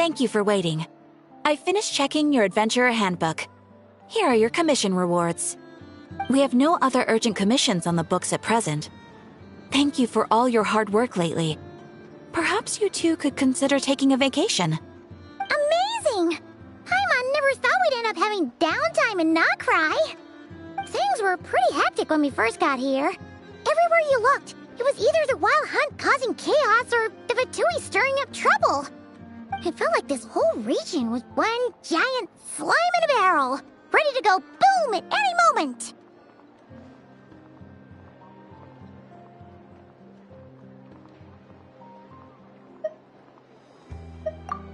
Thank you for waiting. I finished checking your adventurer handbook. Here are your commission rewards. We have no other urgent commissions on the books at present. Thank you for all your hard work lately. Perhaps you two could consider taking a vacation. Amazing! Paimon never thought we'd end up having downtime and not cry. Things were pretty hectic when we first got here. Everywhere you looked, it was either the wild hunt causing chaos or the Fatui stirring up trouble. It felt like this whole region was one giant slime in a barrel, ready to go boom at any moment.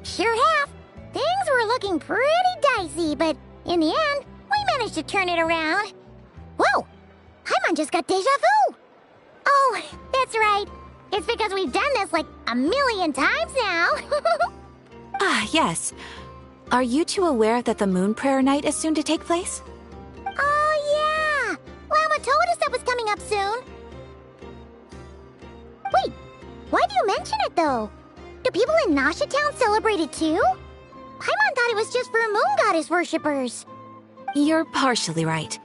Sure have. Things were looking pretty dicey, but in the end, we managed to turn it around. Whoa! Paimon just got deja vu! Oh, that's right. It's because we've done this like a million times now. Ah, yes. Are you two aware that the Moon Prayer Night is soon to take place? Oh, yeah! Llama told us that was coming up soon. Wait, why do you mention it, though? Do people in Nasha Town celebrate it, too? Paimon thought it was just for Moon Goddess worshippers. You're partially right.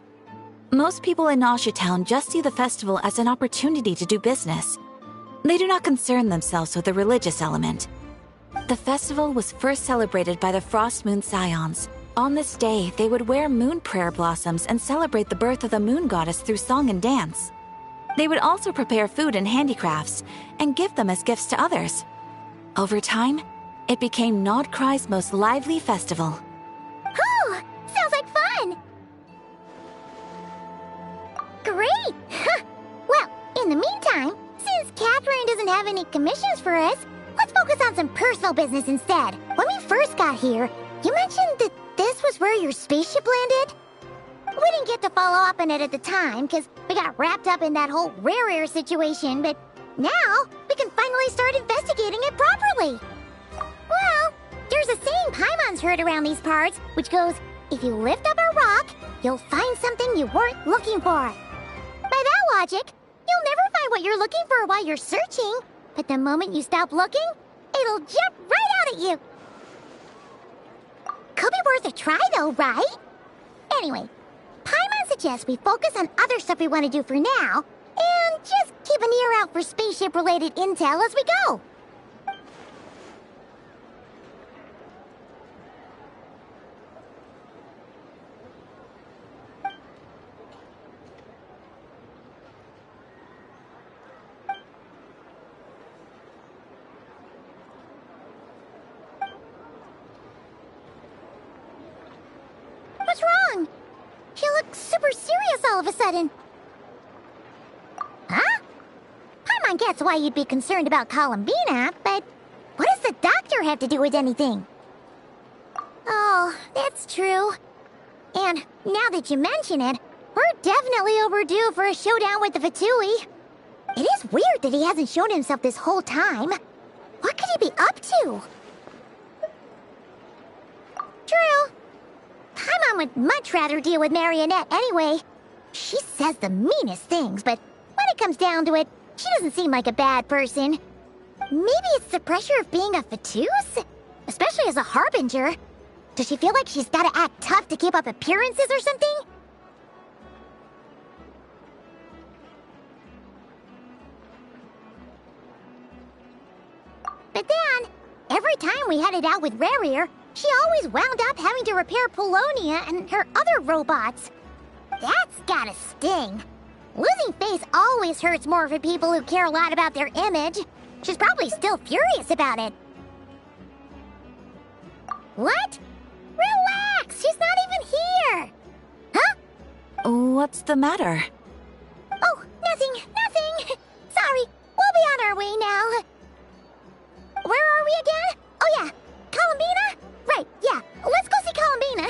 Most people in Nasha Town just see the festival as an opportunity to do business. They do not concern themselves with the religious element. The festival was first celebrated by the Frost Moon Scions. On this day, they would wear moon prayer blossoms and celebrate the birth of the moon goddess through song and dance. They would also prepare food and handicrafts and give them as gifts to others. Over time, it became Nodcry's most lively festival. Oh, sounds like fun! Great! Well, in the meantime, since Catherine doesn't have any commissions for us, let's focus on some personal business instead. When we first got here, you mentioned that this was where your spaceship landed? We didn't get to follow up on it at the time, because we got wrapped up in that whole rare situation, but now we can finally start investigating it properly. Well, there's a saying Paimon's heard around these parts, which goes, if you lift up a rock, you'll find something you weren't looking for. By that logic, you'll never find what you're looking for while you're searching, but the moment you stop looking, it'll jump right out at you. Could be worth a try though, right? Anyway, Paimon suggests we focus on other stuff we want to do for now, and just keep an ear out for spaceship-related intel as we go. What's wrong? She looks super serious all of a sudden. Huh? Paimon gets why you'd be concerned about Columbina, but what does the doctor have to do with anything? Oh, that's true. And now that you mention it, we're definitely overdue for a showdown with the Fatui. It is weird that he hasn't shown himself this whole time. What could he be up to? True. Paimon would much rather deal with Marionette anyway. She says the meanest things, but when it comes down to it, she doesn't seem like a bad person. Maybe it's the pressure of being a Fatuse? Especially as a Harbinger. Does she feel like she's gotta act tough to keep up appearances or something? But then, every time we headed out with Rarier, she always wound up having to repair Polonia and her other robots. That's gotta sting. Losing face always hurts more for people who care a lot about their image. She's probably still furious about it. What? Relax! She's not even here! Huh? What's the matter? Oh, nothing. Sorry, we'll be on our way now. Where are we again? Oh yeah, Columbina? Right, yeah, let's go see Columbina.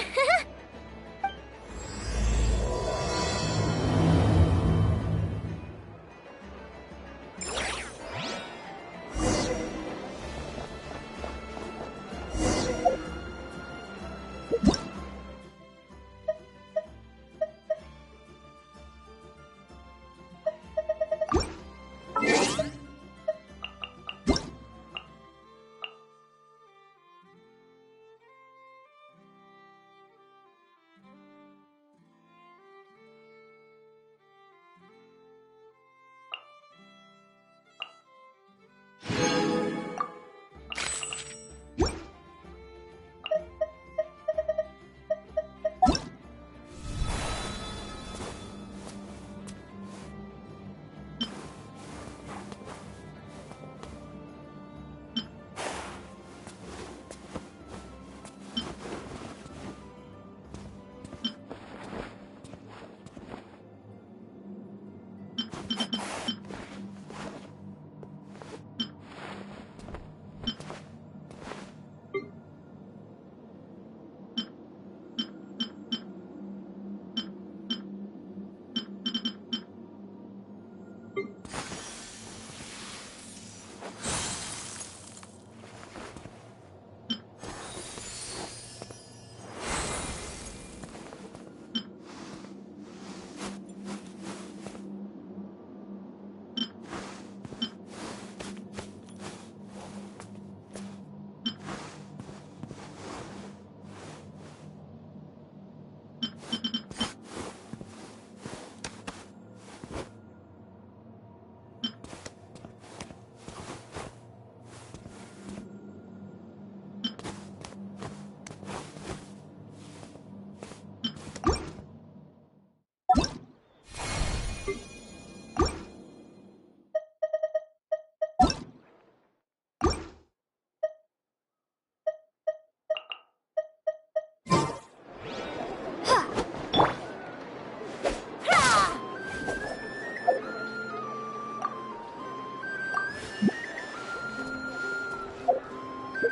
I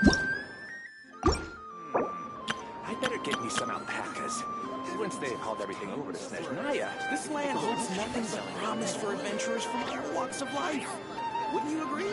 better get me some alpacas. Once they've hauled everything over to Snezhnaya, this land holds nothing but promise for adventurers from all walks of life. Wouldn't you agree?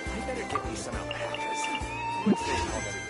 I better get me some alpacas. Once they've hauled everything.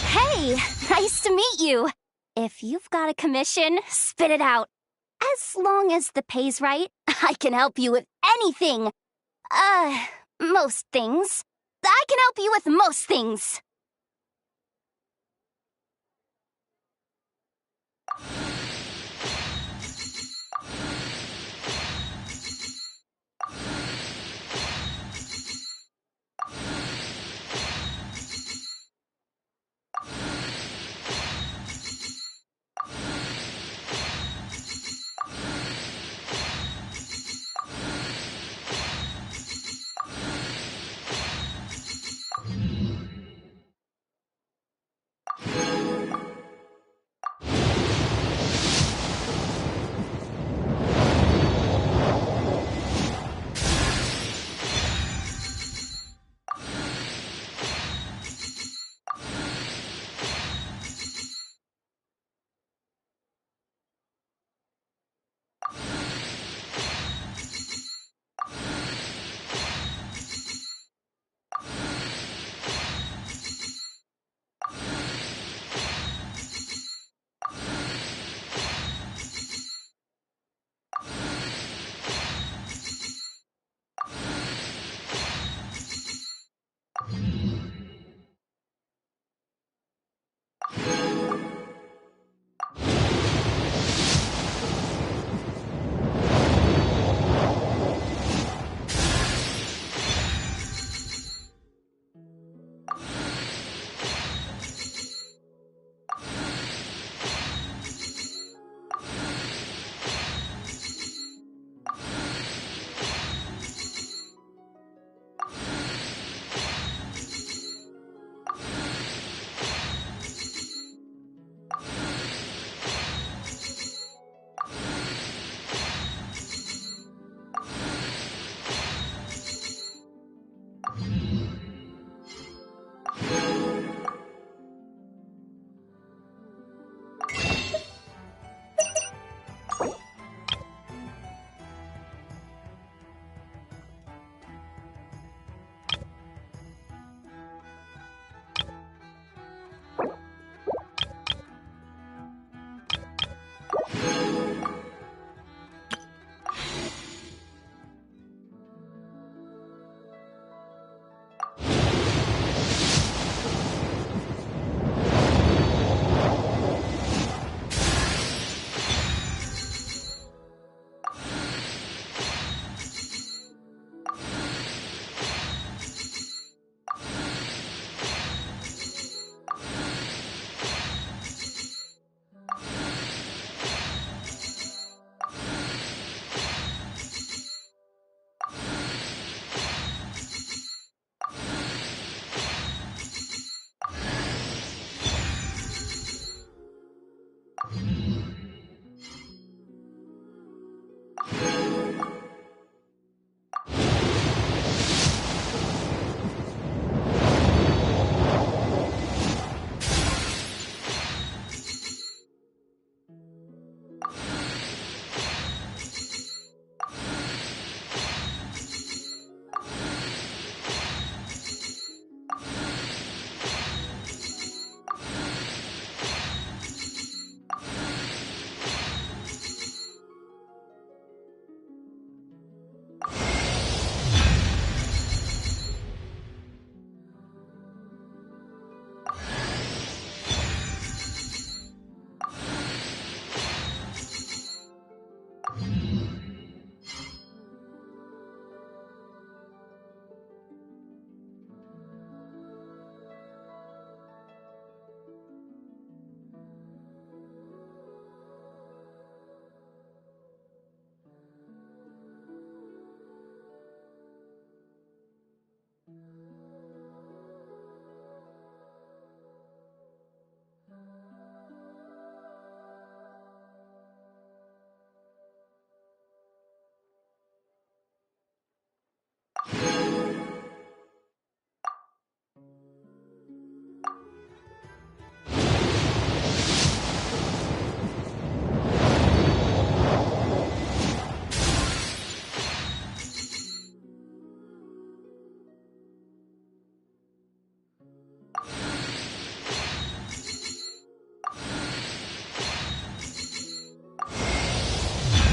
Hey, nice to meet you. If you've got a commission, spit it out. As long as the pay's right, I can help you with anything. Most things. I can help you with most things.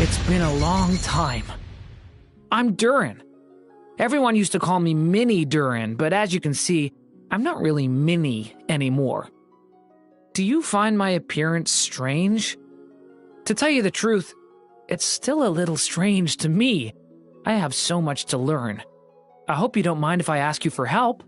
It's been a long time. I'm Durin. Everyone used to call me Mini Durin, but as you can see, I'm not really Mini anymore. Do you find my appearance strange? To tell you the truth, it's still a little strange to me. I have so much to learn. I hope you don't mind if I ask you for help.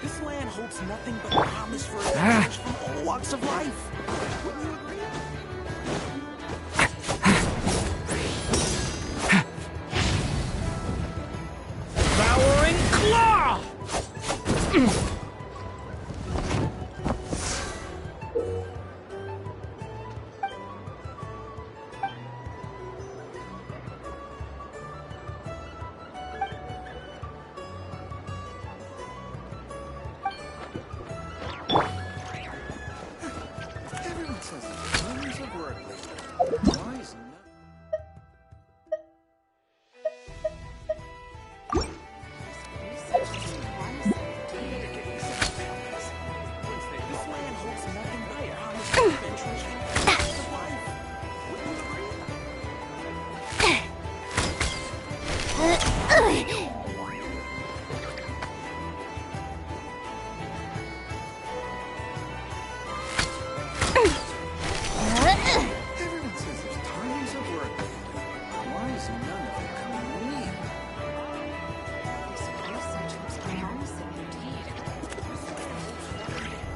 This land holds nothing but promise for adventures from all walks of life. Wouldn't you agree? Devouring Claw! Everyone says it's tons of work. Why is this land holds nothing but promise for adventures from all walks of life. Wouldn't you agree? Everyone says there's tons of work. Why is none of it coming to me?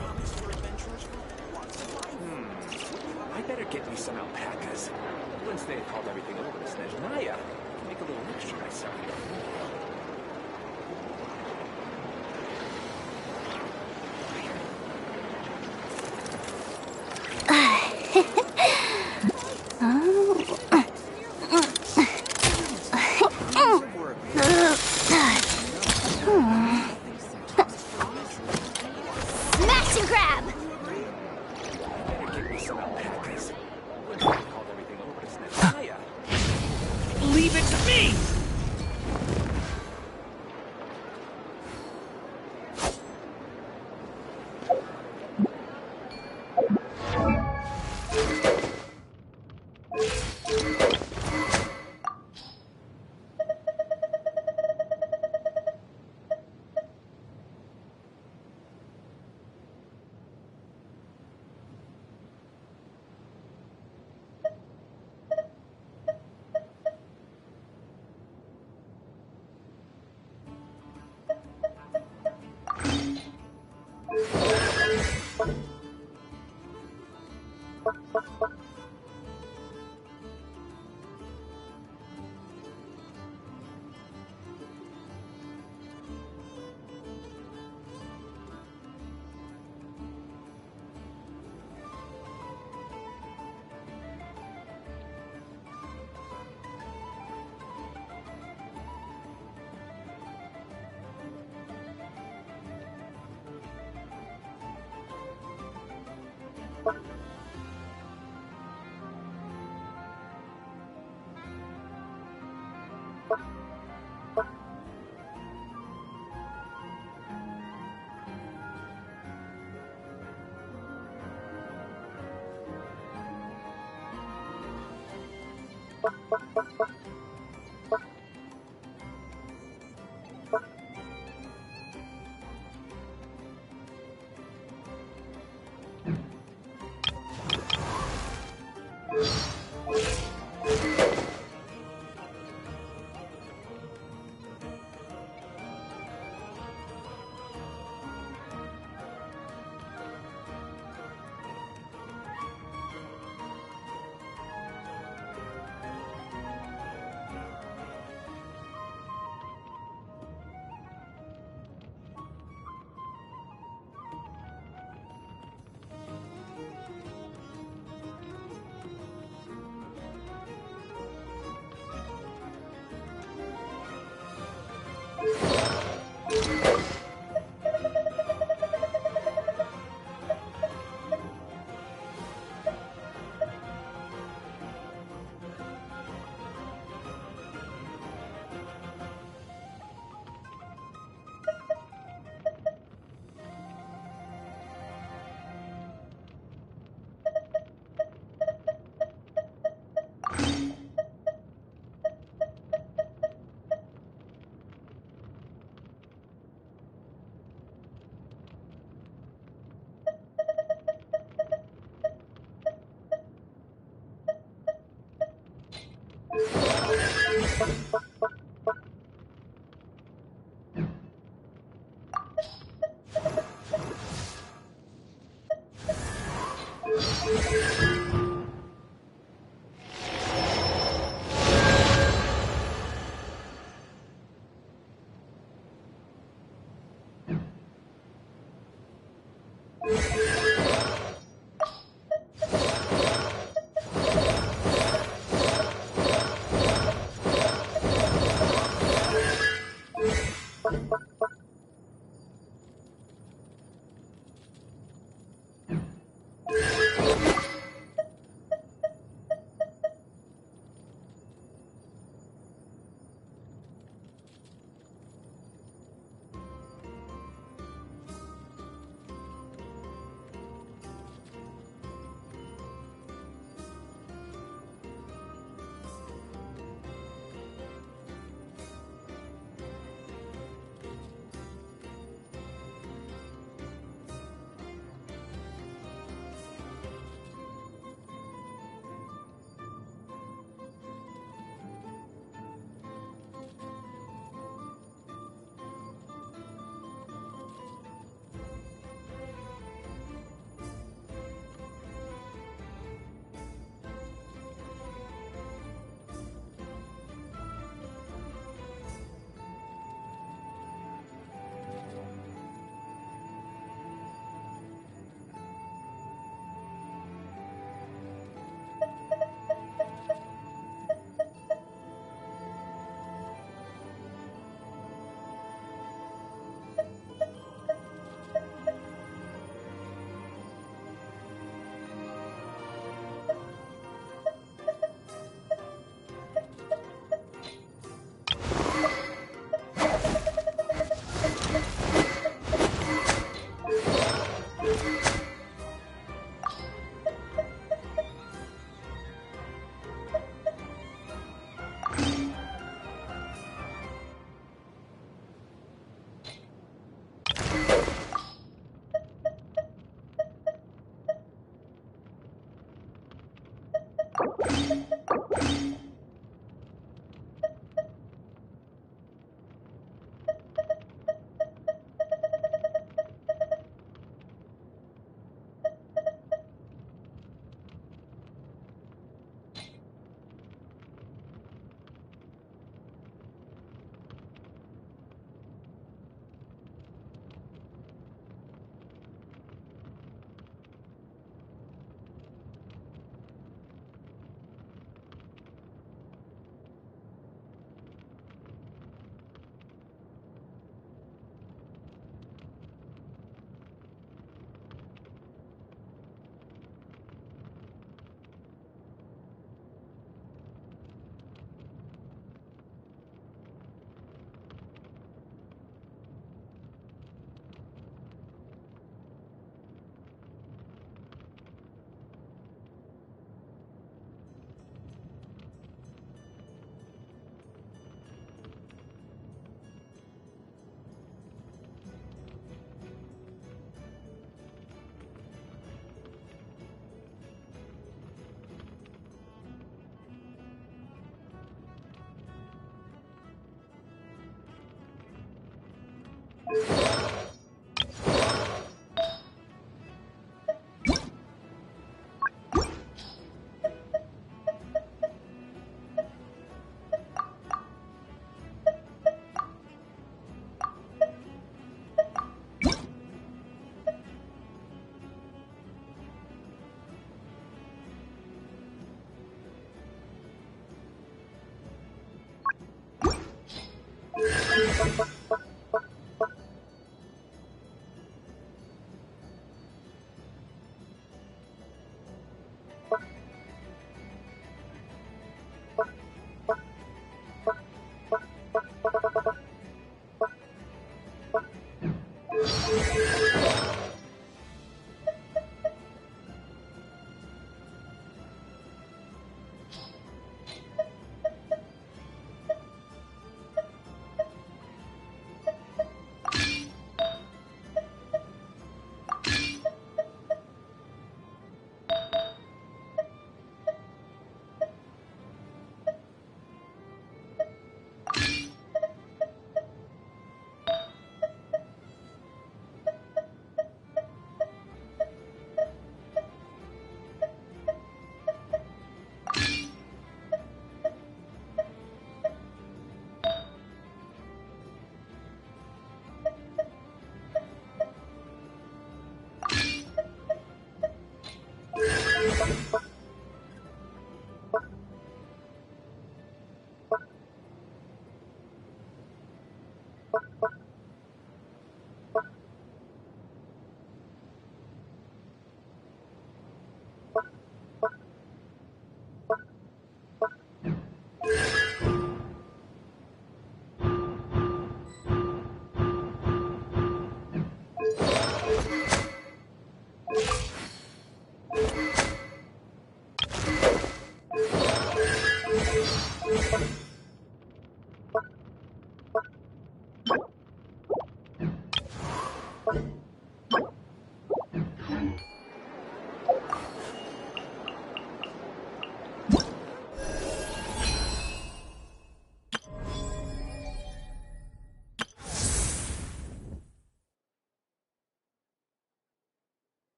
Promise for adventures from all walks of life. I better get me some alpacas. Once they've called everything over to Snezhnaya, I can make a little extra myself. Smash and grab! Leave it to me!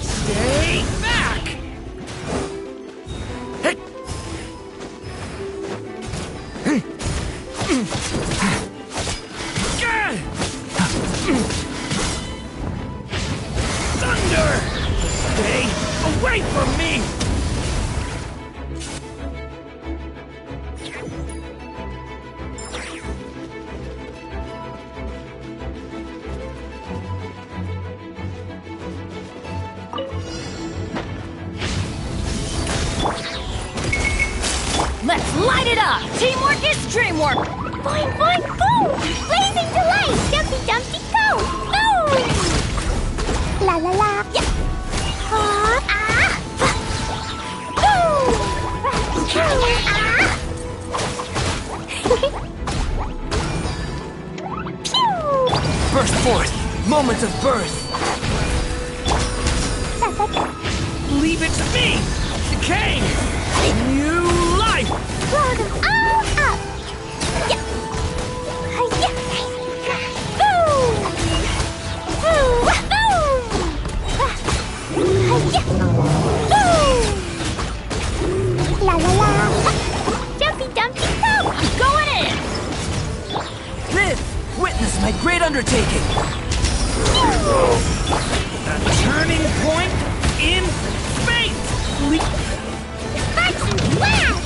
Stay back! Hey! Thunder! Stay away from me! Let's light it up! Teamwork is dreamwork! Boing, boing, boom! Blazing delight! Dumpty, dumpty, go! Boom! La la la! Yeah! Hop! Ah! Boom! Ah! moment of birth. Leave it to me! Decay! New life! Blow them all up! Yeah! Yeah! Boom! Boom! Boom! Yeah! Boom! La la la! Jumpy dumpty jump! I'm going in! Live! Witness my great undertaking! A turning point in fate! Sparks and flash!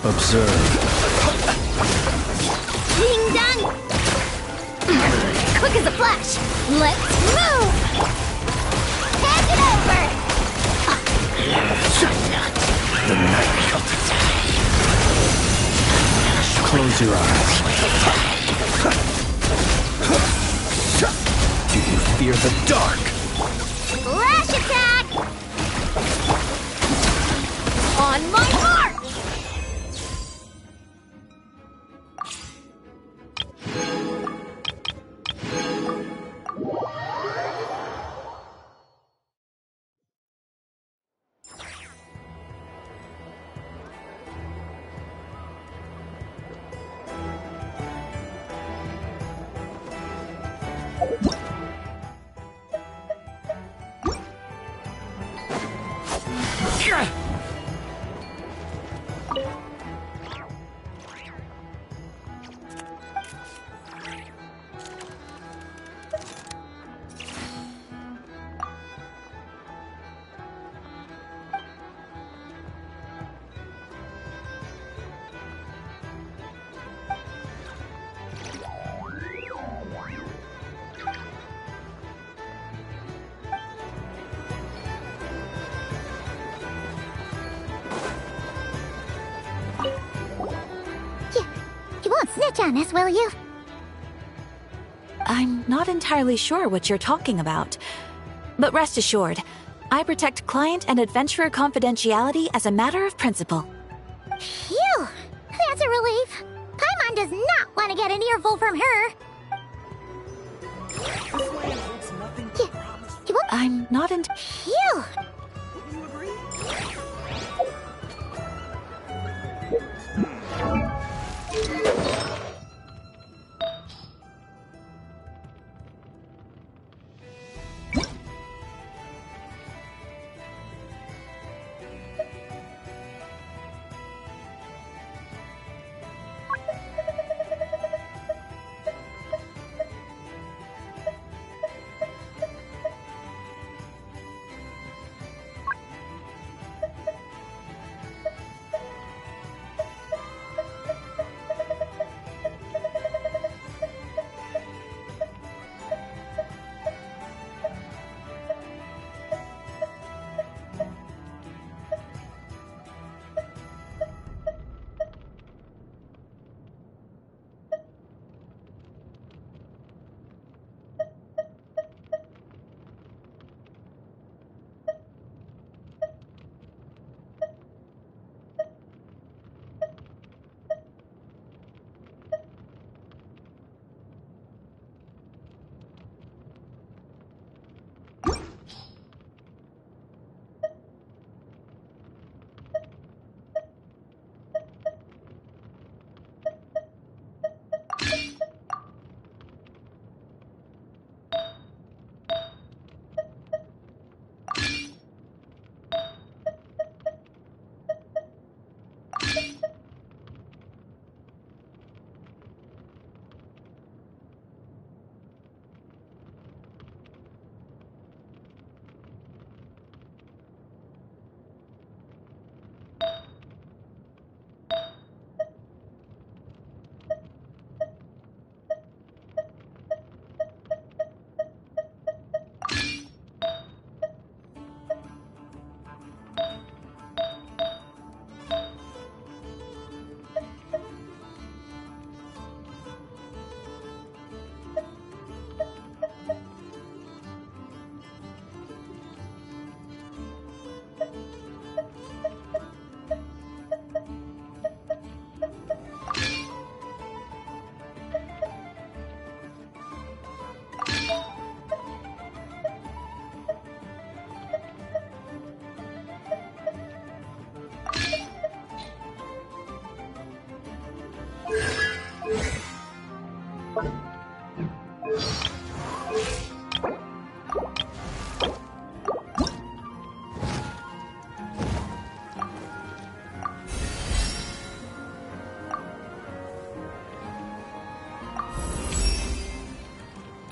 Observe. Ding dong! Quick as a flash! Let's move! Hand it over! The night cult. Close your eyes. Do you fear the dark? Flash attack! On my mark! You won't snitch on us, will you? I'm not entirely sure what you're talking about. But rest assured, I protect client and adventurer confidentiality as a matter of principle. Phew! That's a relief. Paimon does not want to get an earful from her. This land holds nothing but promise. You won't... I'm not in. Phew! Wouldn't you agree?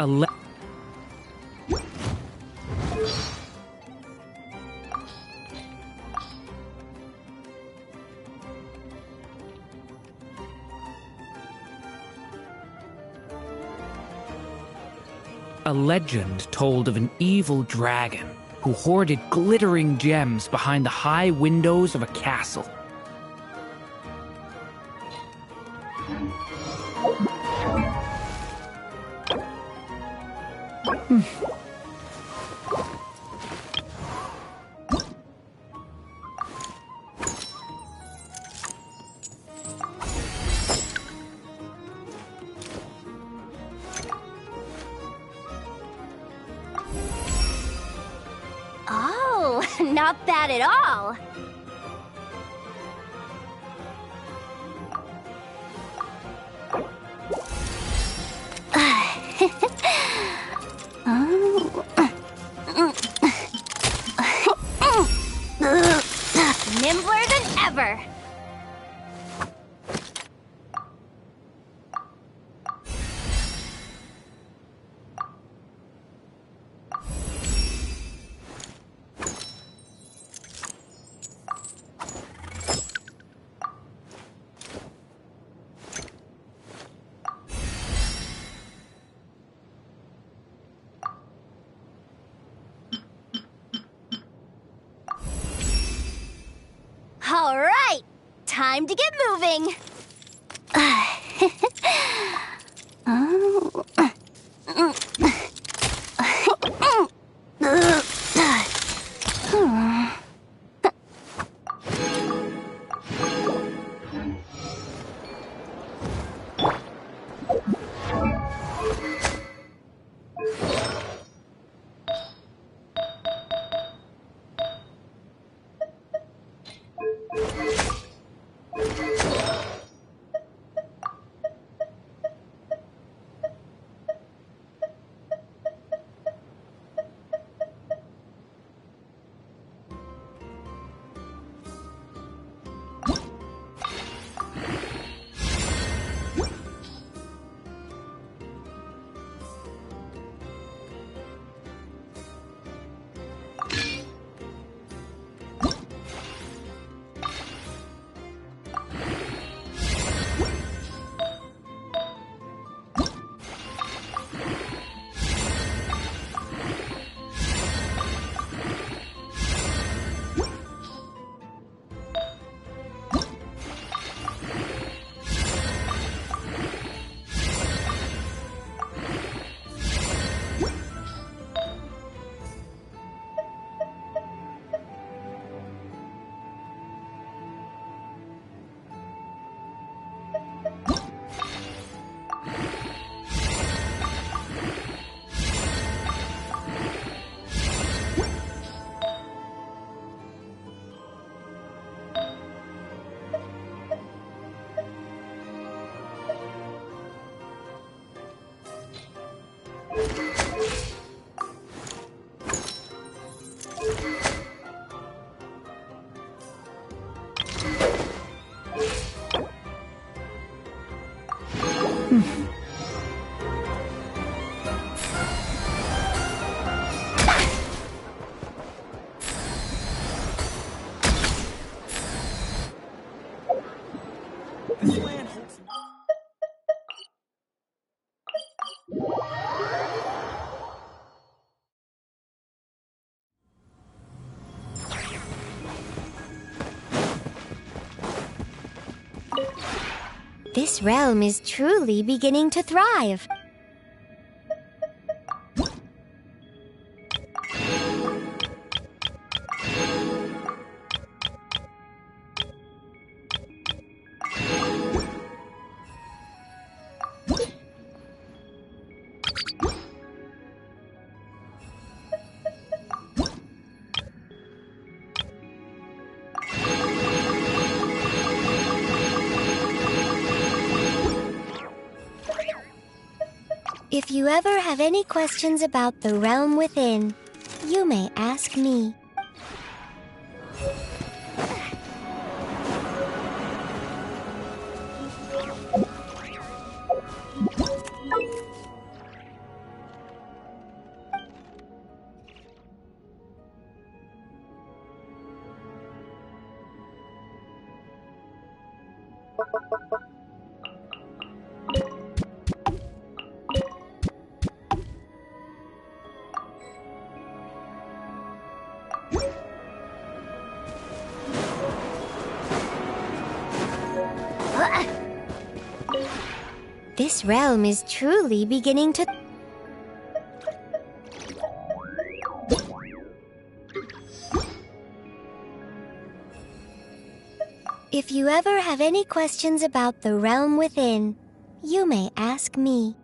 A legend told of an evil dragon who hoarded glittering gems behind the high windows of a castle. Oh, not bad at all. Nimbler than ever. All right, time to get moving. This land holds... This realm is truly beginning to thrive. If you ever have any questions about the realm within, you may ask me. This realm is truly beginning to... If you ever have any questions about the realm within, you may ask me.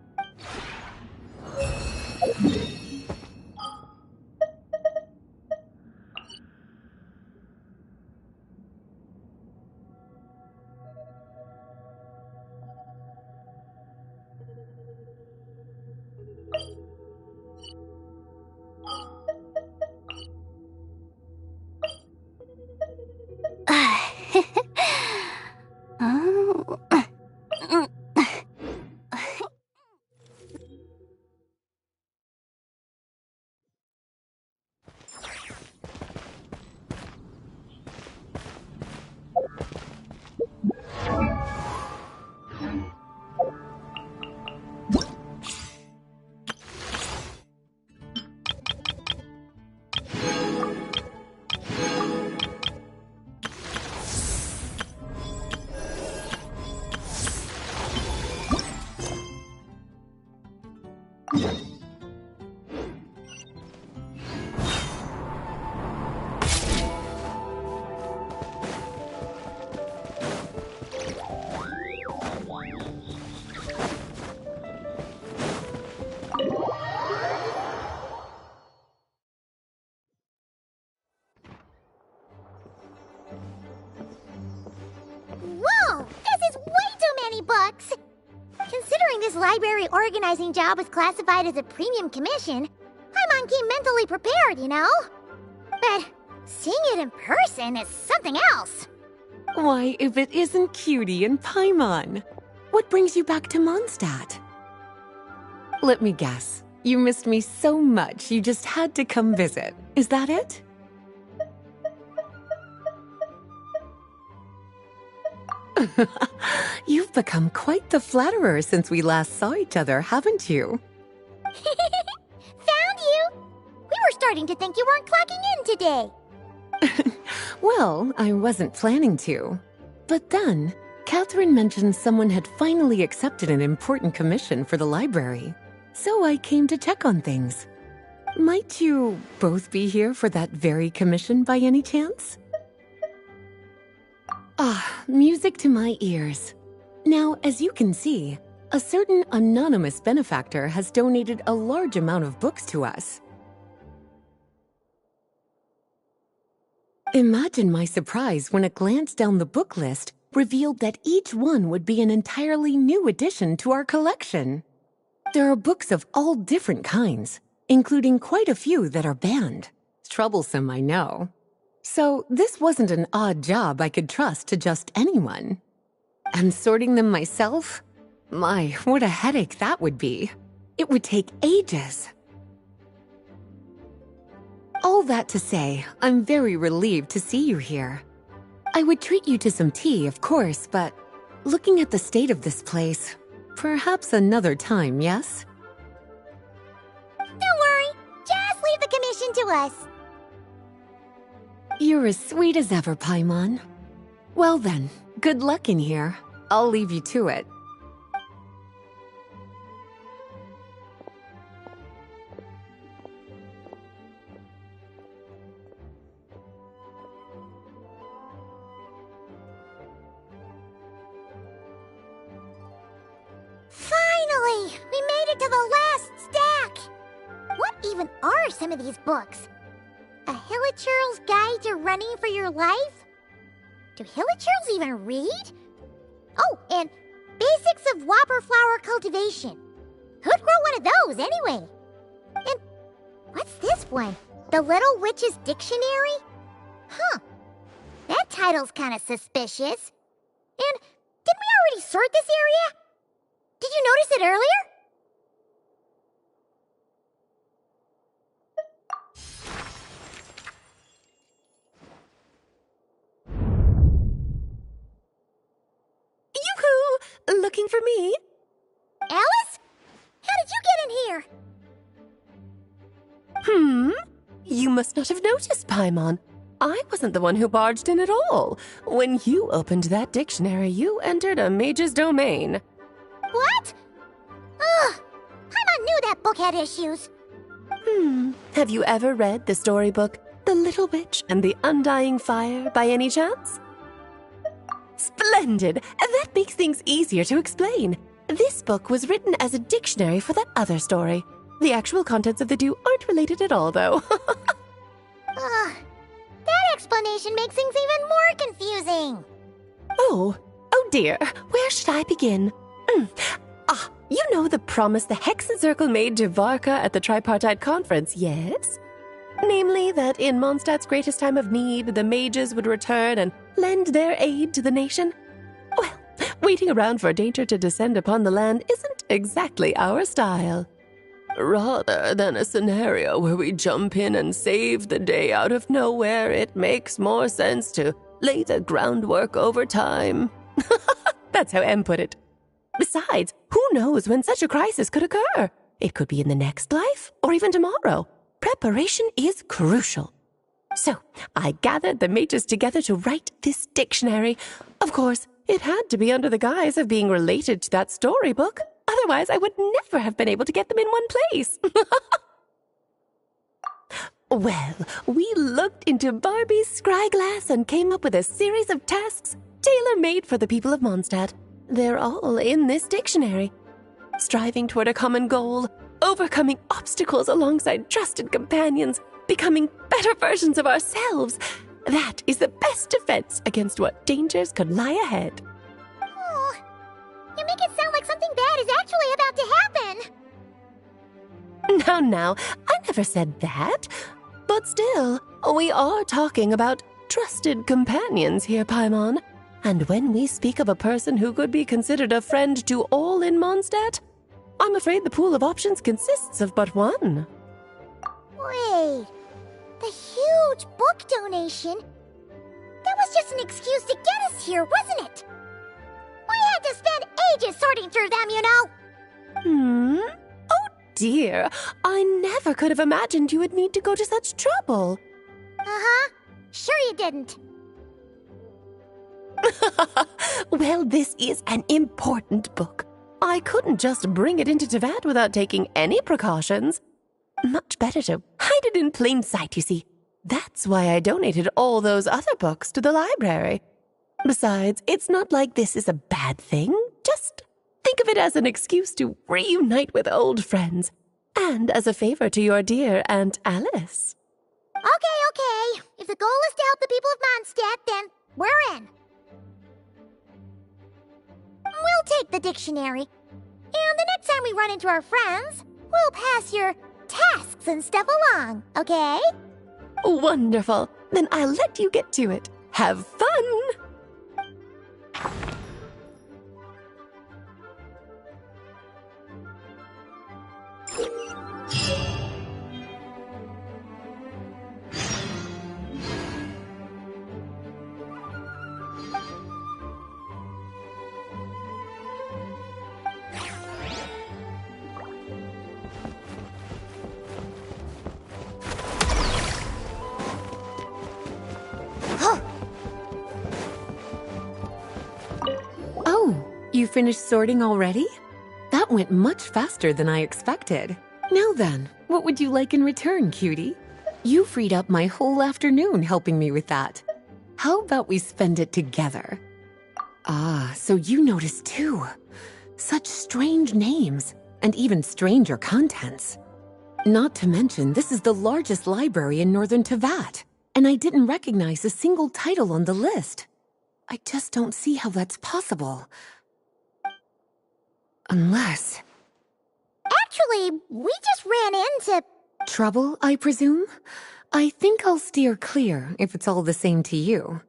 Whoa! This is way too many books! Considering this library organizing job is classified as a premium commission, Paimon came mentally prepared, you know? But seeing it in person is something else. Why, if it isn't Cutie and Paimon? What brings you back to Mondstadt? Let me guess. You missed me so much you just had to come visit. Is that it? You've become quite the flatterer since we last saw each other, haven't you? Found you! We were starting to think you weren't clocking in today. Well, I wasn't planning to. But then, Catherine mentioned someone had finally accepted an important commission for the library. So I came to check on things. Might you both be here for that very commission by any chance? Ah, music to my ears. Now, as you can see, a certain anonymous benefactor has donated a large amount of books to us. Imagine my surprise when a glance down the book list revealed that each one would be an entirely new addition to our collection. There are books of all different kinds, including quite a few that are banned. Troublesome, I know. So this wasn't an odd job I could trust to just anyone. And sorting them myself? My, what a headache that would be. It would take ages. All that to say, I'm very relieved to see you here. I would treat you to some tea, of course, but looking at the state of this place, perhaps another time, yes? Don't worry, just leave the commission to us. You're as sweet as ever, Paimon. Well then, good luck in here. I'll leave you to it. Finally! We made it to the last stack! What even are some of these books? A Hilichurl's Guide to Running for Your Life? Do Hilichurls even read? Oh, and Basics of Whopper Flower Cultivation. Who'd grow one of those, anyway? And what's this one? The Little Witch's Dictionary? Huh. That title's kind of suspicious. And didn't we already sort this area? Did you notice it earlier? waiting for me. Alice? How did you get in here? You must not have noticed, Paimon. I wasn't the one who barged in at all. When you opened that dictionary, you entered a mage's domain. What? Ugh! Paimon knew that book had issues. Have you ever read the storybook, The Little Witch and the Undying Fire, by any chance? Splendid! That makes things easier to explain. This book was written as a dictionary for that other story. The actual contents of the two aren't related at all, though. That explanation makes things even more confusing. Oh dear. Where should I begin? You know the promise the Hexen Circle made to Varka at the Tripartite Conference, yes? Namely, that in Mondstadt's greatest time of need, the mages would return and lend their aid to the nation? Well, waiting around for danger to descend upon the land isn't exactly our style. Rather than a scenario where we jump in and save the day out of nowhere, it makes more sense to lay the groundwork over time. That's how Em put it. Besides, who knows when such a crisis could occur? It could be in the next life, or even tomorrow. Preparation is crucial. So, I gathered the mages together to write this dictionary. Of course, it had to be under the guise of being related to that storybook. Otherwise, I would never have been able to get them in one place. Well, we looked into Barbie's scryglass and came up with a series of tasks tailor-made for the people of Mondstadt. They're all in this dictionary. Striving toward a common goal, overcoming obstacles alongside trusted companions, becoming better versions of ourselves. That is the best defense against what dangers could lie ahead. Oh, you make it sound like something bad is actually about to happen. Now, I never said that. But still, we are talking about trusted companions here, Paimon. And when we speak of a person who could be considered a friend to all in Mondstadt, I'm afraid the pool of options consists of but one. Wait, the huge book donation? That was just an excuse to get us here, wasn't it? We had to spend ages sorting through them, you know. Oh dear, I never could have imagined you would need to go to such trouble. Uh-huh. Sure you didn't. Well, this is an important book. I couldn't just bring it into Teyvat without taking any precautions. Much better to hide it in plain sight, you see. That's why I donated all those other books to the library. Besides, it's not like this is a bad thing. Just think of it as an excuse to reunite with old friends. And as a favor to your dear Aunt Alice. Okay. If the goal is to help the people of Mondstadt, then we're in. We'll take the dictionary. And the next time we run into our friends, we'll pass your tasks and stuff along, okay? Wonderful. Then I'll let you get to it. Have fun! You finished sorting already? That went much faster than I expected. Now then, what would you like in return, cutie? You freed up my whole afternoon helping me with that. How about we spend it together? Ah, so you noticed too. Such strange names, and even stranger contents. Not to mention, this is the largest library in northern Teyvat, and I didn't recognize a single title on the list. I just don't see how that's possible. Unless... Actually, we just ran into... Trouble, I presume? I think I'll steer clear if it's all the same to you.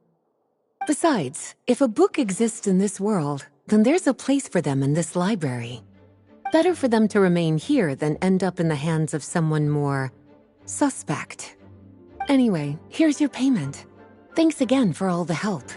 Besides, if a book exists in this world, then there's a place for them in this library. Better for them to remain here than end up in the hands of someone more... suspect. Anyway, here's your payment. Thanks again for all the help.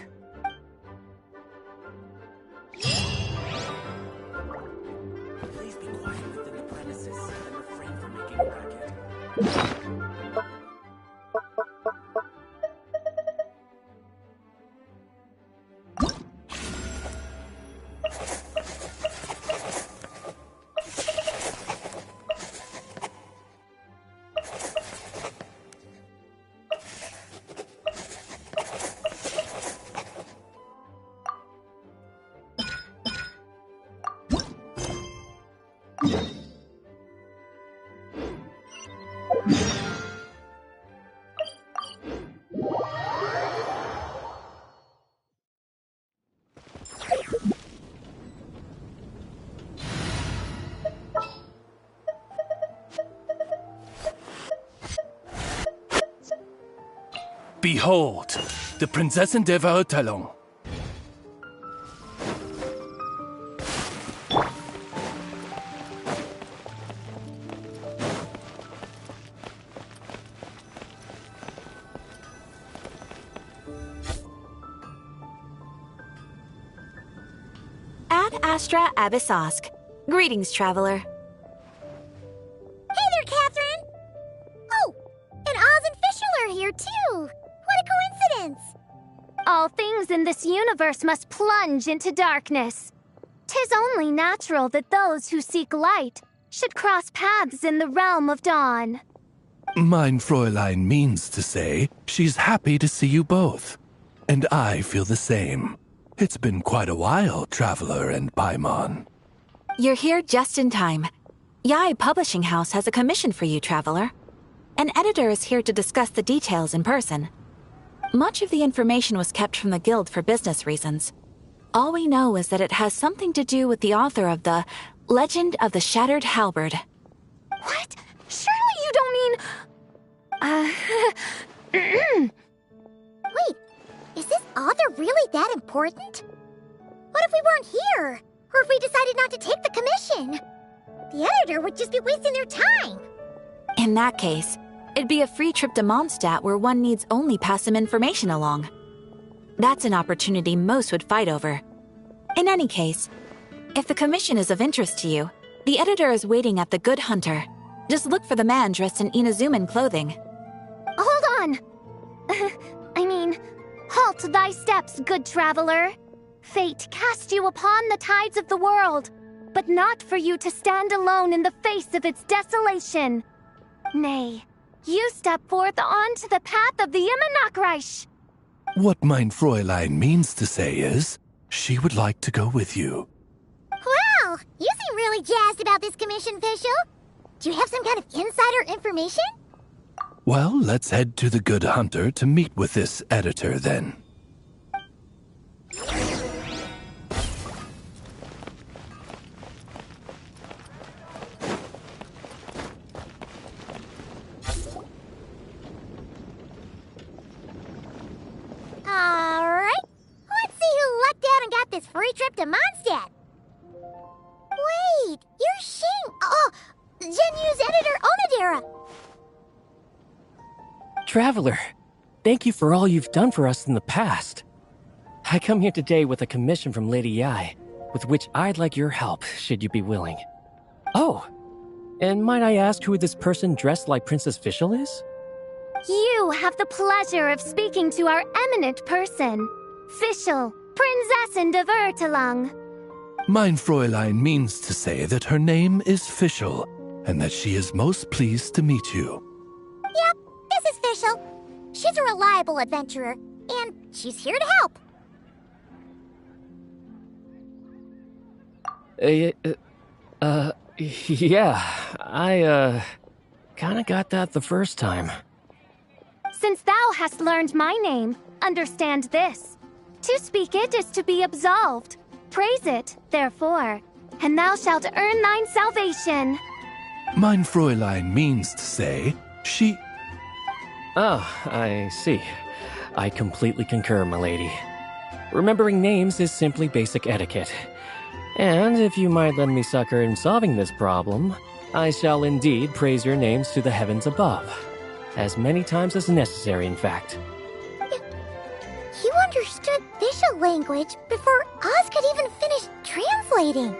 Behold, the Prinzessin der Verurteilung. Ad Astra Abyssosk. Greetings, traveler. Hey there, Catherine! Oh, and Oz and Fischl are here too! What a coincidence! All things in this universe must plunge into darkness. 'Tis only natural that those who seek light should cross paths in the realm of dawn. Mein Fräulein means to say she's happy to see you both. And I feel the same. It's been quite a while, Traveler and Paimon. You're here just in time. Yai Publishing House has a commission for you, traveler. An editor is here to discuss the details in person. Much of the information was kept from the guild for business reasons. All we know is that it has something to do with the author of the Legend of the Shattered Halberd. What? Surely you don't mean... Wait, is this author really that important? What if we weren't here? Or if we decided not to take the commission? The editor would just be wasting their time. In that case, it'd be a free trip to Mondstadt where one needs only pass some information along. That's an opportunity most would fight over. In any case, if the commission is of interest to you, the editor is waiting at the Good Hunter. Just look for the man dressed in Inazuman clothing. Hold on! Halt thy steps, good traveler. Fate cast you upon the tides of the world, but not for you to stand alone in the face of its desolation. Nay, you step forth onto the path of the Immernachtreich. What mein Fräulein means to say is, she would like to go with you. Wow, you seem really jazzed about this commission, Fischl. Do you have some kind of insider information? Well, let's head to the Good Hunter to meet with this editor then. Alright, let's see who lucked out and got this free trip to Mondstadt. Wait, you're Shing. Oh, Genu's editor, Onodera. Traveler, thank you for all you've done for us in the past. I come here today with a commission from Lady Yai, with which I'd like your help, should you be willing. Oh, and might I ask who this person dressed like Princess Fischl is? You have the pleasure of speaking to our eminent person, Fischl, Prinzessin der Verurteilung. Mein Fräulein means to say that her name is Fischl, and that she is most pleased to meet you. Yep, this is Fischl. She's a reliable adventurer, and she's here to help. Yeah, I, kinda got that the first time. Since thou hast learned my name, understand this. To speak it is to be absolved. Praise it, therefore, and thou shalt earn thine salvation. Mein Fräulein means to say, she... Oh, I see. I completely concur, my lady. Remembering names is simply basic etiquette. And if you might lend me succor in solving this problem, I shall indeed praise your names to the heavens above. As many times as necessary, in fact. You understood Fischl language before Oz could even finish translating.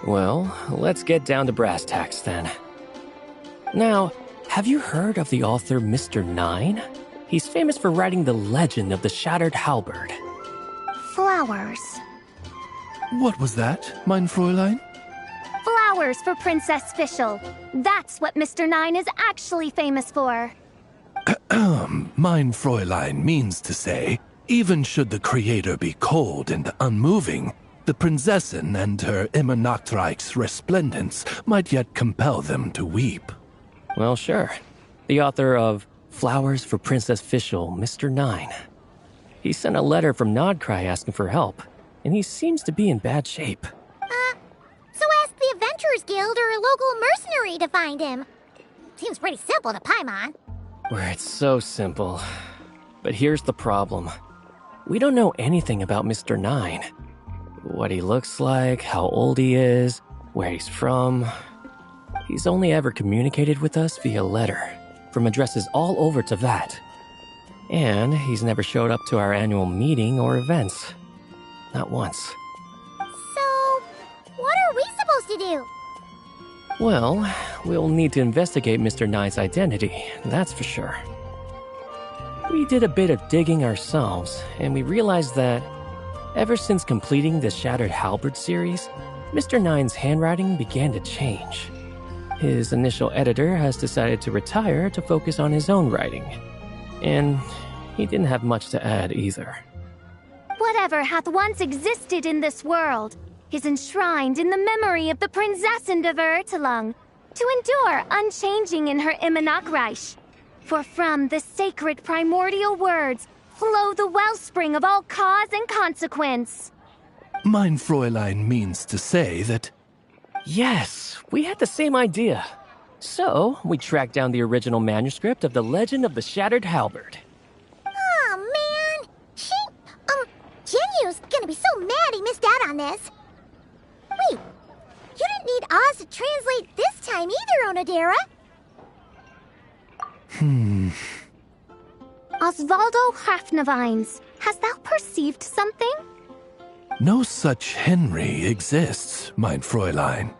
Well, let's get down to brass tacks then. Now, have you heard of the author Mr. Nine? He's famous for writing the legend of the Shattered Halberd. Flowers. What was that, mein Fräulein? Flowers for Princess Fischl. That's what Mr. Nine is actually famous for. Mein Fräulein means to say, even should the creator be cold and unmoving, the Prinzessin and her Immernachtreich's resplendence might yet compel them to weep. Well, sure. The author of Flowers for Princess Fischl, Mr. Nine. He sent a letter from Nodcry asking for help, and he seems to be in bad shape. So ask the Adventurers Guild or a local mercenary to find him. Seems pretty simple to Paimon. Where it's so simple. But here's the problem. We don't know anything about Mr. 9. What he looks like, how old he is, where he's from. He's only ever communicated with us via letter, from addresses all over Teyvat. And he's never showed up to our annual meeting or events. Not once. So, what are we supposed to do? Well, we'll need to investigate Mr. 9's identity, that's for sure. We did a bit of digging ourselves, and we realized that ever since completing the Shattered Halberd series, Mr. 9's handwriting began to change. His initial editor has decided to retire to focus on his own writing. And he didn't have much to add either. Whatever hath once existed in this world is enshrined in the memory of the Prinzessin de Vertelung, to endure unchanging in her Immanakreich. For from the sacred primordial words flow the wellspring of all cause and consequence. Mein Fräulein means to say that... Yes, we had the same idea. So, we tracked down the original manuscript of the Legend of the Shattered Halberd. Aw, man! Genyu's gonna be so mad he missed out on this. Wait, you didn't need Oz to translate this time either, Onodera. Osvaldo Hafnavines, hast thou perceived something? No such Henry exists, mein Fräulein.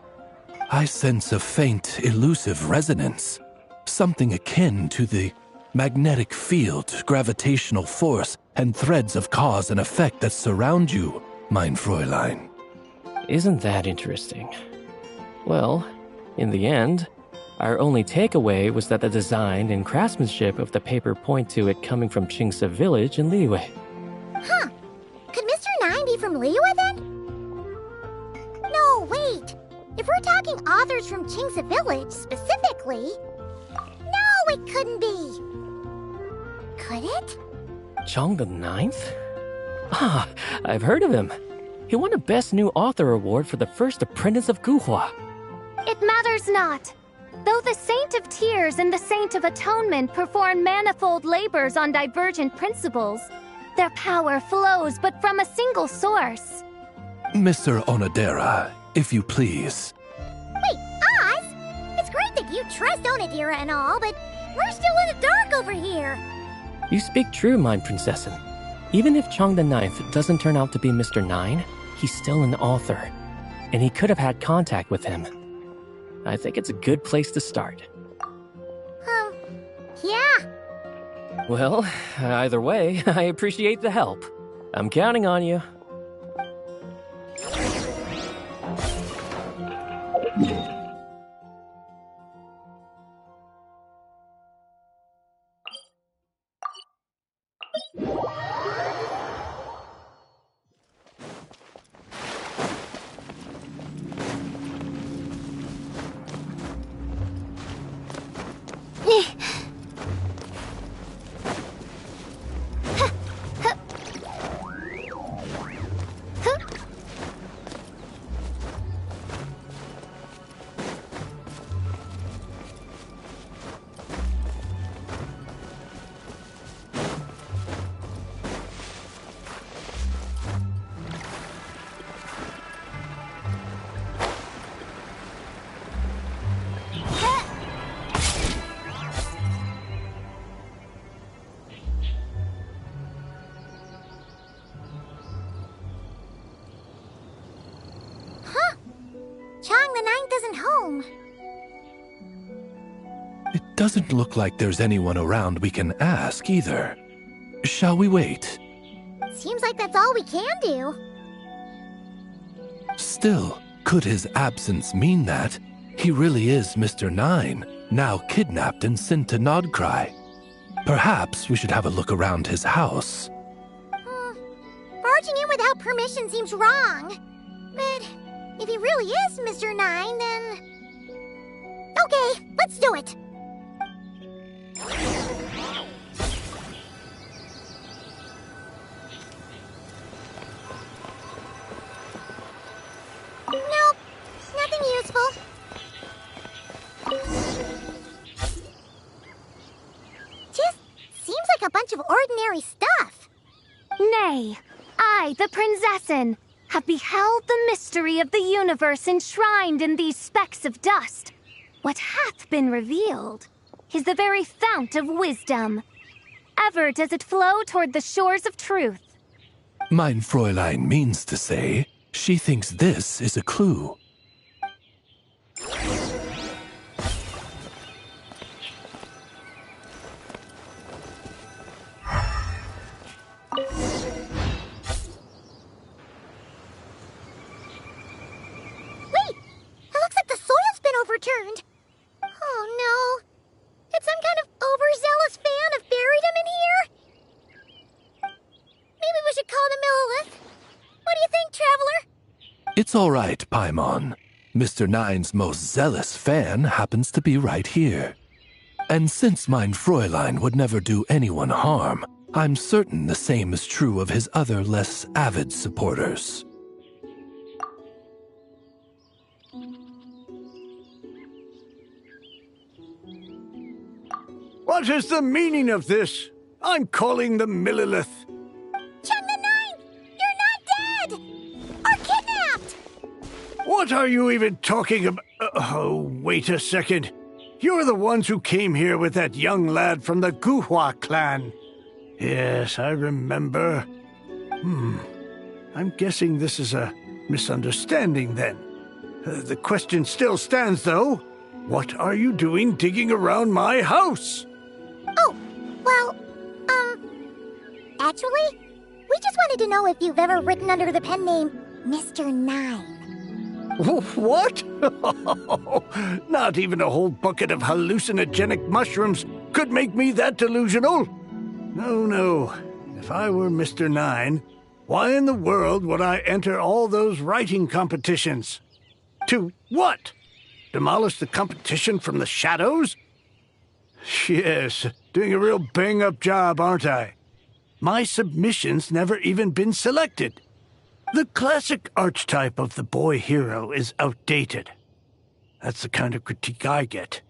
I sense a faint, elusive resonance. Something akin to the magnetic field, gravitational force, and threads of cause and effect that surround you, mein Fräulein. Isn't that interesting? Well, in the end, our only takeaway was that the design and craftsmanship of the paper point to it coming from Qingce village in Liyue. Huh. Could Mr. 9 be from Liyue then? No, wait. If we're talking authors from Qingce village specifically... No, it couldn't be. Could it? Chong the Ninth? Ah, I've heard of him. He won a Best New Author award for the first apprentice of Guhua. It matters not. Though the Saint of Tears and the Saint of Atonement perform manifold labors on divergent principles, their power flows but from a single source. Mr. Onodera, if you please. Wait, Oz? It's great that you trust Onodera and all, but we're still in the dark over here. You speak true, mein Prinzessin. Even if Chong the Ninth doesn't turn out to be Mr. 9, he's still an author, and he could have had contact with him. I think it's a good place to start. Yeah. Well, either way, I appreciate the help. I'm counting on you. Chong the Ninth isn't home. It doesn't look like there's anyone around we can ask either. Shall we wait? Seems like that's all we can do. Still, could his absence mean that he really is Mr. 9, now kidnapped and sent to Nodcry? Perhaps we should have a look around his house. Barging in without permission seems wrong. But if he really is Mr. 9, then... Okay, let's do it! Nope, nothing useful. Just seems like like a bunch of ordinary stuff. Nay, I, the Prinzessin, have beheld the mystery of the universe enshrined in these specks of dust. What hath been revealed is the very fount of wisdom. Ever does it flow toward the shores of truth. Mein Fräulein means to say, she thinks this is a clue. Overturned. Oh no. Did some kind of overzealous fan have buried him in here? Maybe we should call him Millilith. What do you think, Traveler? It's all right, Paimon. Mr. Nine's most zealous fan happens to be right here. And since mein Fräulein would never do anyone harm, I'm certain the same is true of his other less avid supporters. What is the meaning of this? I'm calling the Millilith. Chung the Ninth! You're not dead! Or kidnapped! What are you even talking about? Oh, wait a second. You're the ones who came here with that young lad from the Guhua clan. Yes, I remember. I'm guessing this is a misunderstanding then. The question still stands, though. What are you doing digging around my house? Oh, well, actually, we just wanted to know if you've ever written under the pen name Mr. Nine. What? Not even a whole bucket of hallucinogenic mushrooms could make me that delusional. No. If I were Mr. Nine, why in the world would I enter all those writing competitions? To what? Demolish the competition from the shadows? Yes, doing a real bang-up job, aren't I? My submission's never even been selected. The classic archetype of the boy hero is outdated. That's the kind of critique I get.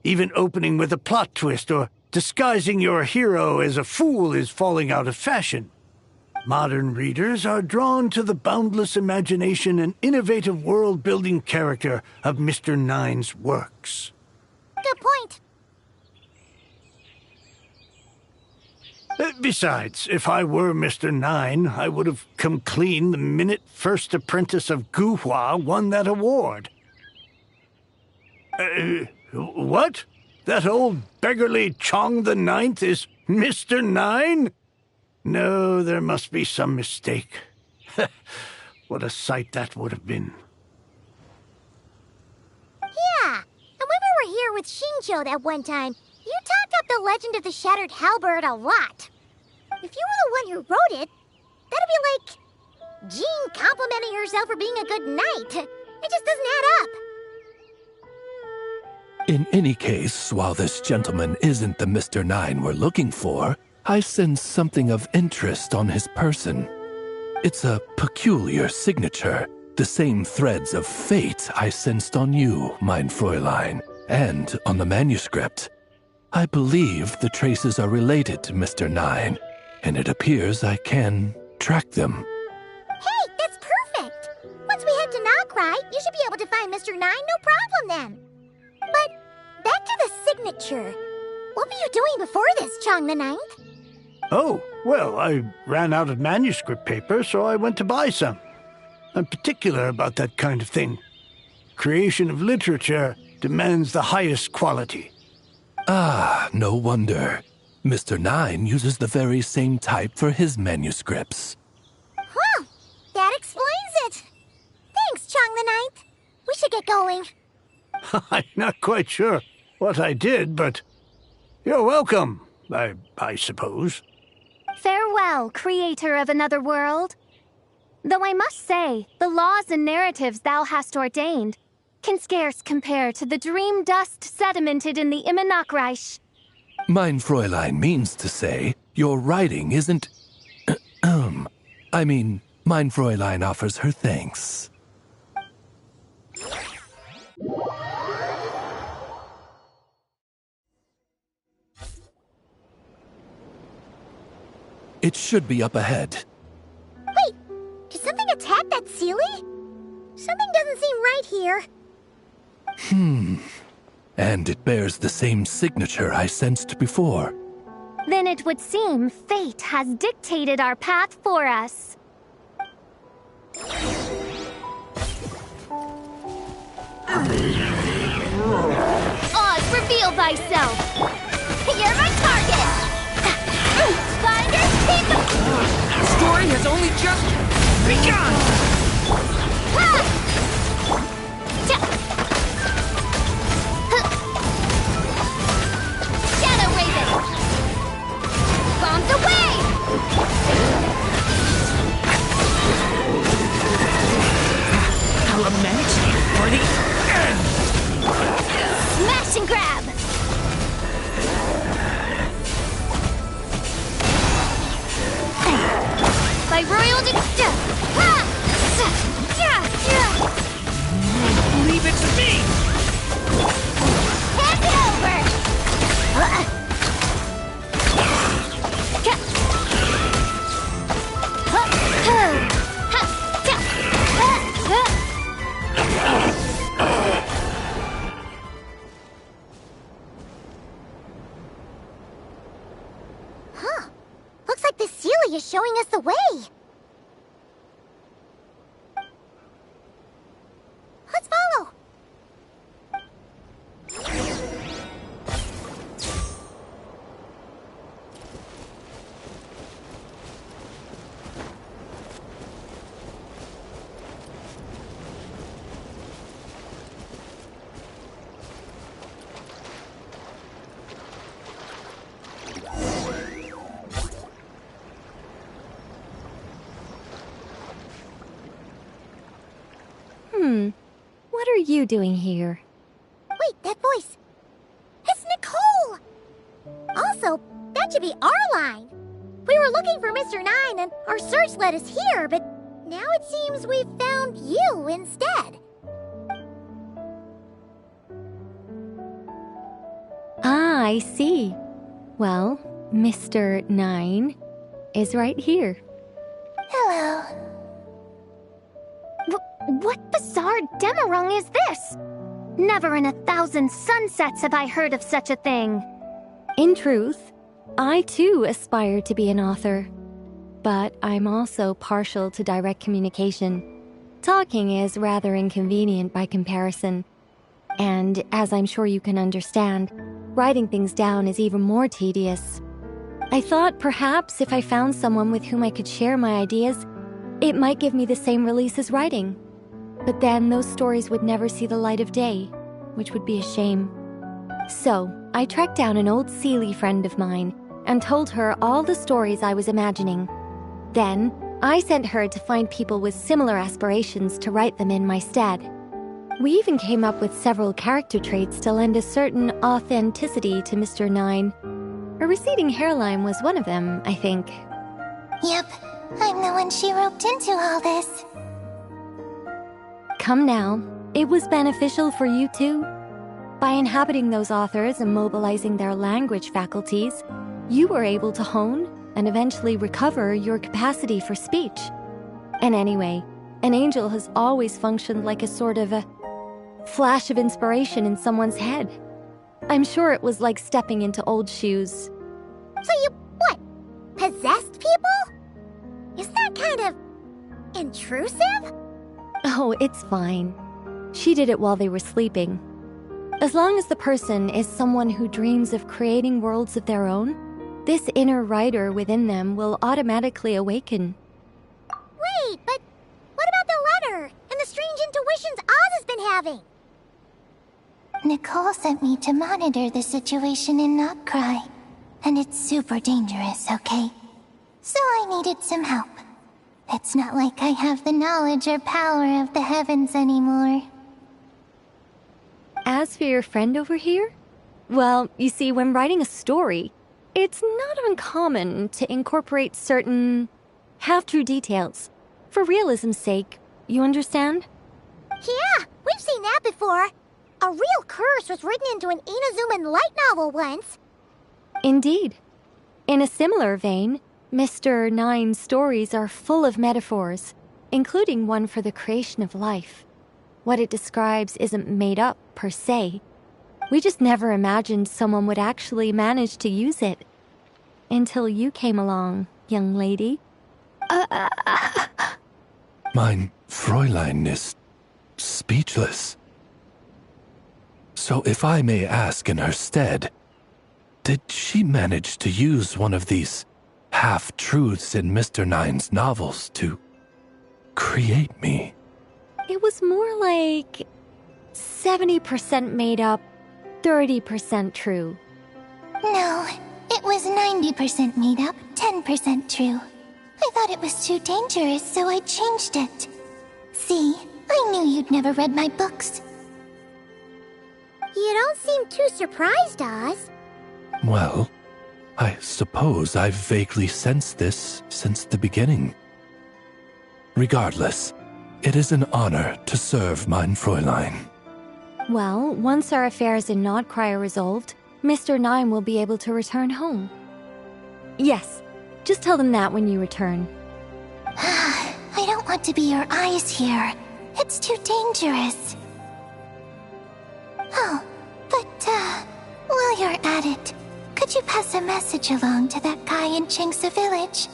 Even opening with a plot twist or disguising your hero as a fool is falling out of fashion. Modern readers are drawn to the boundless imagination and innovative world-building character of Mr. Nine's works. Good point. Besides, if I were Mr. Nine, I would have come clean the minute First Apprentice of Guhua won that award. What? That old beggarly Chong the Ninth is Mr. Nine? No, there must be some mistake. What a sight that would have been. Yeah, and when we were here with Xingqiu that one time, you talked up the legend of the Shattered Halberd a lot. If you were the one who wrote it, that'd be like Jean complimenting herself for being a good knight. It just doesn't add up. In any case, while this gentleman isn't the Mr. Nine we're looking for, I sense something of interest on his person. It's a peculiar signature, the same threads of fate I sensed on you, mein Fräulein, and on the manuscript. I believe the traces are related to Mr. Nine, and it appears I can track them. Hey, that's perfect! Once we head to Nagrai, you should be able to find Mr. Nine, no problem then. But back to the signature. What were you doing before this, Chong the Ninth? Oh, well, I ran out of manuscript paper, so I went to buy some. I'm particular about that kind of thing. Creation of literature demands the highest quality. Ah, no wonder. Mr. Nine uses the very same type for his manuscripts. Huh, that explains it. Thanks, Chong the Ninth. We should get going. I'm not quite sure what I did, but you're welcome, I suppose. Farewell, creator of another world. Though I must say, the laws and narratives thou hast ordained can scarce compare to the dream dust sedimented in the Immenachreich. Mein Fräulein means to say, your writing isn't... I mean, mein Fräulein offers her thanks. It should be up ahead. Wait, did something attack that Sealy? Something doesn't seem right here. And it bears the same signature I sensed before. Then it would seem fate has dictated our path for us. Oz, reveal thyself! You're my target! Finders, keep them! The story has only just begun! Shadow Raven! Bombs away! Element for the end! Smash and grab! By royal Leave it to me! hand it over! Huh. Looks like the Sealy is showing us the way. Let's follow. What are you doing here? Wait, that voice. It's Nicole! Also, that should be our line. We were looking for Mr. Nine and our search led us here, but now it seems we've found you instead. Ah, I see. Well, Mr. Nine is right here. Hello. What bizarre demarung is this? Never in 1,000 sunsets have I heard of such a thing. In truth, I too aspire to be an author. But I'm also partial to direct communication. Talking is rather inconvenient by comparison. And as I'm sure you can understand, writing things down is even more tedious. I thought perhaps if I found someone with whom I could share my ideas, it might give me the same release as writing. But then those stories would never see the light of day, which would be a shame. So, I tracked down an old Sealy friend of mine and told her all the stories I was imagining. Then, I sent her to find people with similar aspirations to write them in my stead. We even came up with several character traits to lend a certain authenticity to Mr. Nine. A receding hairline was one of them, I think. Yep, I'm the one she roped into all this. Come now, it was beneficial for you too. By inhabiting those authors and mobilizing their language faculties, you were able to hone and eventually recover your capacity for speech. And anyway, an angel has always functioned like a sort of a flash of inspiration in someone's head. I'm sure it was like stepping into old shoes. So you, what, possessed people? Isn't that kind of intrusive? Oh, it's fine. She did it while they were sleeping. As long as the person is someone who dreams of creating worlds of their own, this inner writer within them will automatically awaken. Wait, but what about the letter and the strange intuitions Oz has been having? Nicole sent me to monitor the situation and not cry. And it's super dangerous, okay? So I needed some help. It's not like I have the knowledge or power of the heavens anymore. As for your friend over here? Well, you see, when writing a story, it's not uncommon to incorporate certain half-true details. For realism's sake, you understand? Yeah, we've seen that before. A real curse was written into an Inazuman light novel once. Indeed. In a similar vein, Mr. Nine's stories are full of metaphors, including one for the creation of life. What it describes isn't made up, per se. We just never imagined someone would actually manage to use it. Until you came along, young lady. Mein Fräulein is speechless. So if I may ask in her stead, did she manage to use one of these half-truths in Mr. Nine's novels to create me? It was more like 70% made up, 30% true. No, it was 90% made up, 10% true. I thought it was too dangerous, so I changed it. See, I knew you'd never read my books. You don't seem too surprised, Oz. Well, I suppose I've vaguely sensed this since the beginning. Regardless, it is an honor to serve mein Fräulein. Well, once our affairs in Nodcry are resolved, Mr. Nine will be able to return home. Yes, just tell them that when you return. I don't want to be your eyes here. It's too dangerous. Oh, but, while you're at it, could you pass a message along to that guy in Chingsa village?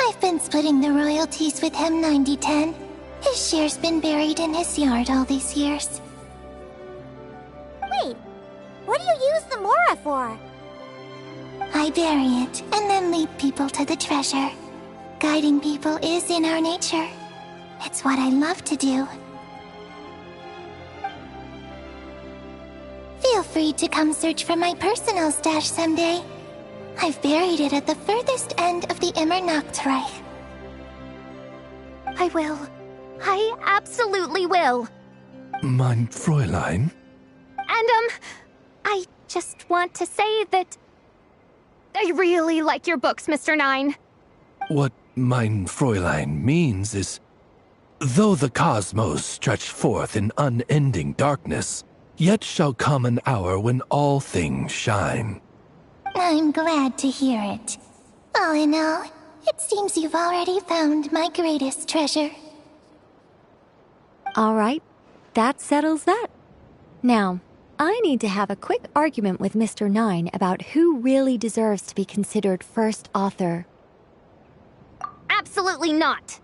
I've been splitting the royalties with him 90-10. His share's been buried in his yard all these years. Wait, what do you use the Mora for? I bury it, and then lead people to the treasure. Guiding people is in our nature. It's what I love to do. Feel free to come search for my personal stash someday. I've buried it at the furthest end of the Immer Nachtreich. I will. I absolutely will. Mein Fräulein? And, I just want to say that I really like your books, Mr. Nine. What mein Fräulein means is, though the cosmos stretch forth in unending darkness, yet shall come an hour when all things shine. I'm glad to hear it. All in all, it seems you've already found my greatest treasure. All right, that settles that. Now, I need to have a quick argument with Mr. Nine about who really deserves to be considered first author. Absolutely not.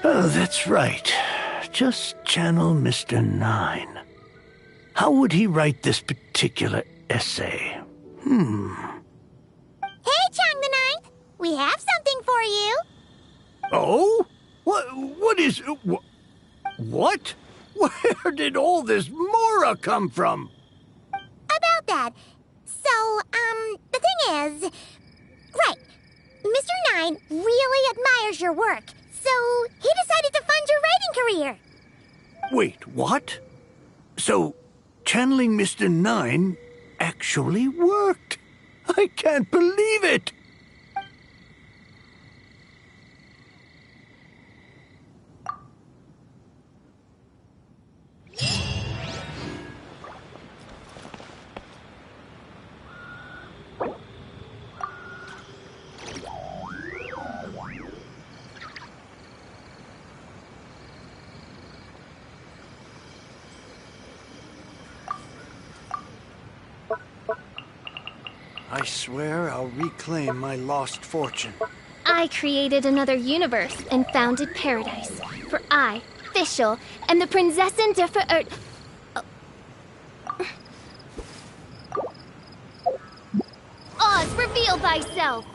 Oh, that's right. Just channel Mr. Nine. How would he write this particular essay? Hey, Chang the Ninth! We have something for you! Oh? What is... What? Where did all this Mora come from? About that. So, the thing is... Right. Mr. Nine really admires your work, so he decided to fund your writing career. Wait, what? So, channeling Mr. Nine actually worked. I can't believe it. I swear I'll reclaim my lost fortune. I created another universe and founded paradise. For I, Fischl, am the Prinzessin de Oz, reveal thyself!